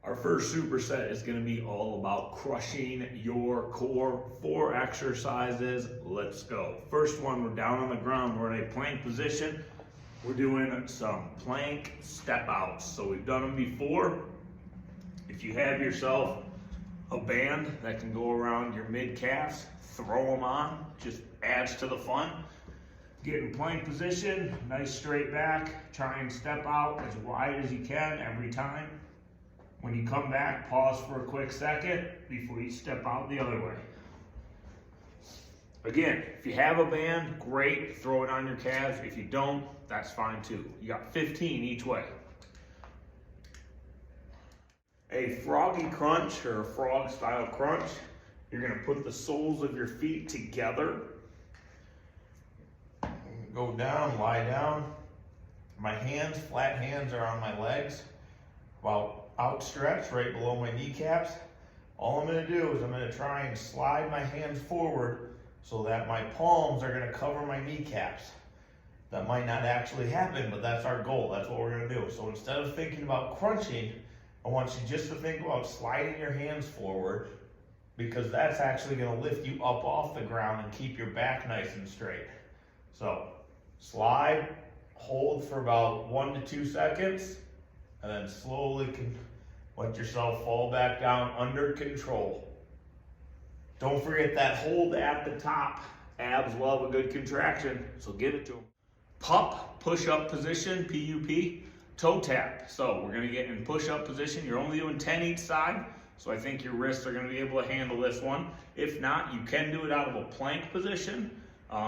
Our first superset is going to be all about crushing your core. 4 exercises. Let's go. First one, we're down on the ground. We're in a plank position. We're doing some plank step outs. So we've done them before. If you have yourself a band that can go around your mid calves, throw them on. Just adds to the fun. Get in plank position, nice straight back. Try and step out as wide as you can every time. When you come back, pause for a quick second before you step out the other way. Again, if you have a band, great, throw it on your calves. If you don't, that's fine too. You got 15 each way. A froggy crunch or a frog style crunch, you're gonna put the soles of your feet together. Go down, lie down. My hands, flat hands are on my legs. About outstretched right below my kneecaps. All I'm going to do is I'm going to try and slide my hands forward so that my palms are going to cover my kneecaps. That might not actually happen, but that's our goal. That's what we're going to do. So instead of thinking about crunching, I want you just to think about sliding your hands forward, because that's actually going to lift you up off the ground and keep your back nice and straight. So slide, hold for about 1 to 2 seconds, and then slowly let yourself fall back down under control. Don't forget that hold at the top. Abs love a good contraction, so give it to them. Pup, push-up position, PUP, toe tap. So we're gonna get in push-up position. You're only doing 10 each side, so I think your wrists are gonna be able to handle this one. If not, you can do it out of a plank position.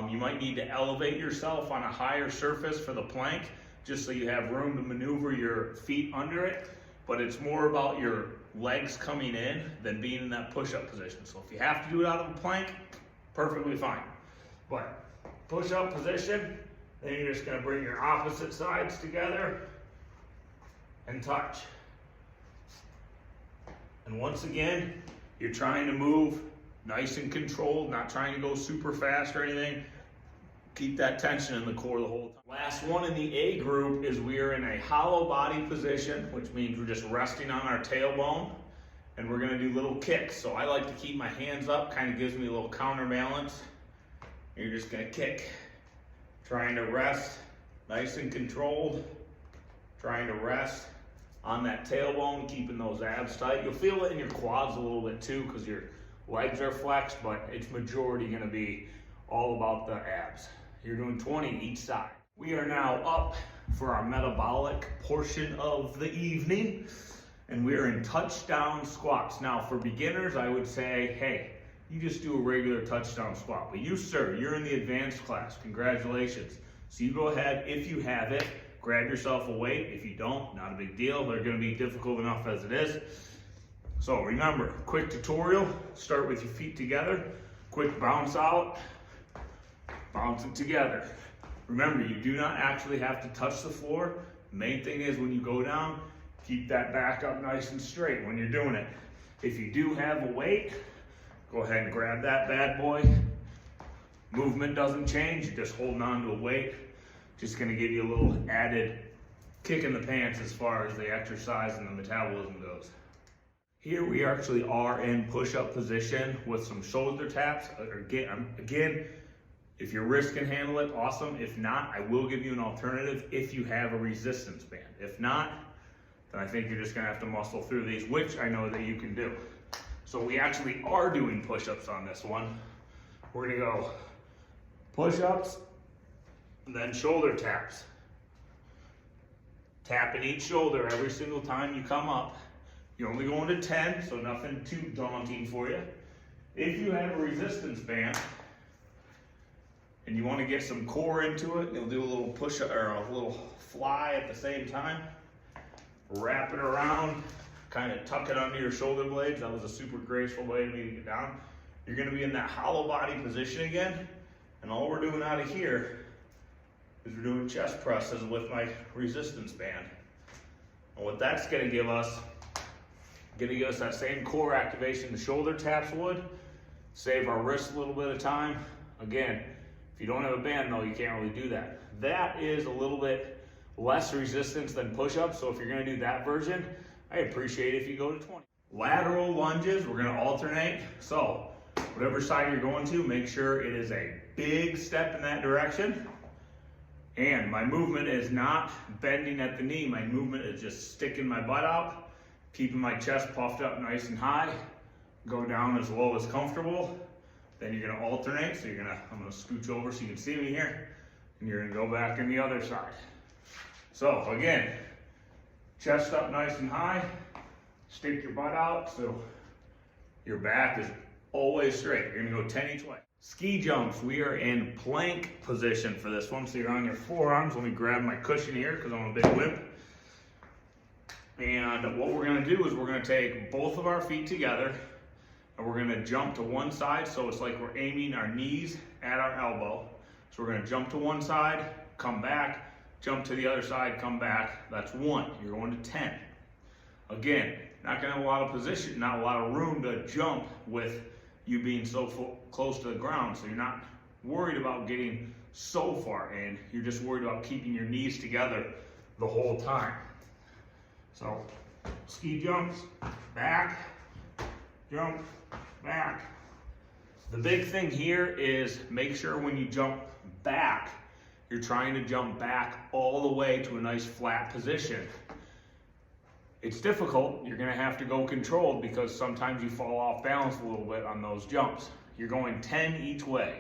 You might need to elevate yourself on a higher surface for the plank, just so you have room to maneuver your feet under it. But it's more about your legs coming in than being in that push-up position. So if you have to do it out of a plank, perfectly fine. But push-up position, then you're just gonna bring your opposite sides together and touch. And once again, you're trying to move nice and controlled, not trying to go super fast or anything. Keep that tension in the core the whole time. Last one in the A group is we are in a hollow body position, which means we're just resting on our tailbone, and we're gonna do little kicks. So I like to keep my hands up, kind of gives me a little counterbalance. You're just gonna kick, trying to rest nice and controlled, trying to rest on that tailbone, keeping those abs tight. You'll feel it in your quads a little bit too, because your legs are flexed, but it's majority gonna be all about the abs. You're doing 20 each side. We are now up for our metabolic portion of the evening, and we're in touchdown squats. Now for beginners, I would say, hey, you just do a regular touchdown squat. But you, sir, you're in the advanced class. Congratulations. So you go ahead, if you have it, grab yourself a weight. If you don't, not a big deal. They're gonna be difficult enough as it is. So remember, quick tutorial, start with your feet together, quick bounce out, bounce it together. Remember, you do not actually have to touch the floor. Main thing is when you go down, keep that back up nice and straight when you're doing it. If you do have a weight, go ahead and grab that bad boy. Movement doesn't change, you're just holding on to a weight. Just gonna give you a little added kick in the pants as far as the exercise and the metabolism goes. Here we actually are in push-up position with some shoulder taps. Again, if your wrist can handle it, awesome. If not, I will give you an alternative if you have a resistance band. If not, then I think you're just gonna have to muscle through these, which I know that you can do. So we actually are doing push-ups on this one. We're gonna go push-ups, and then shoulder taps. Tapping each shoulder every single time you come up. You're only going to 10, so nothing too daunting for you. If you have a resistance band, and you want to get some core into it, you'll do a little push or a little fly at the same time. Wrap it around, kind of tuck it under your shoulder blades. That was a super graceful way to get down. You're going to be in that hollow body position again, and all we're doing out of here is we're doing chest presses with my resistance band. And what that's going to give us that same core activation the shoulder taps would. Save our wrists a little bit of time. Again, if you don't have a band though, you can't really do that. That is a little bit less resistance than push-ups, so if you're gonna do that version, I appreciate it if you go to 20. Lateral lunges, we're gonna alternate. So whatever side you're going to, make sure it is a big step in that direction. And my movement is not bending at the knee. My movement is just sticking my butt out, keeping my chest puffed up nice and high, go down as low as comfortable. Then you're gonna alternate. So I'm gonna scooch over so you can see me here, and you're gonna go back in the other side. So again, chest up nice and high, stick your butt out so your back is always straight. You're gonna go 10 each way. Ski jumps, we are in plank position for this one. So you're on your forearms. Let me grab my cushion here because I'm a big wimp. And what we're gonna do is we're gonna take both of our feet together and we're gonna jump to one side. So it's like we're aiming our knees at our elbow. So we're gonna jump to one side, come back, jump to the other side, come back. That's 1. You're going to 10. Again, not gonna have a lot of position, not a lot of room to jump with you being so close to the ground. So you're not worried about getting so far in. You're just worried about keeping your knees together the whole time. So ski jumps, back, jump, back. The big thing here is make sure when you jump back, you're trying to jump back all the way to a nice flat position. It's difficult. You're gonna have to go controlled because sometimes you fall off balance a little bit on those jumps. You're going 10 each way.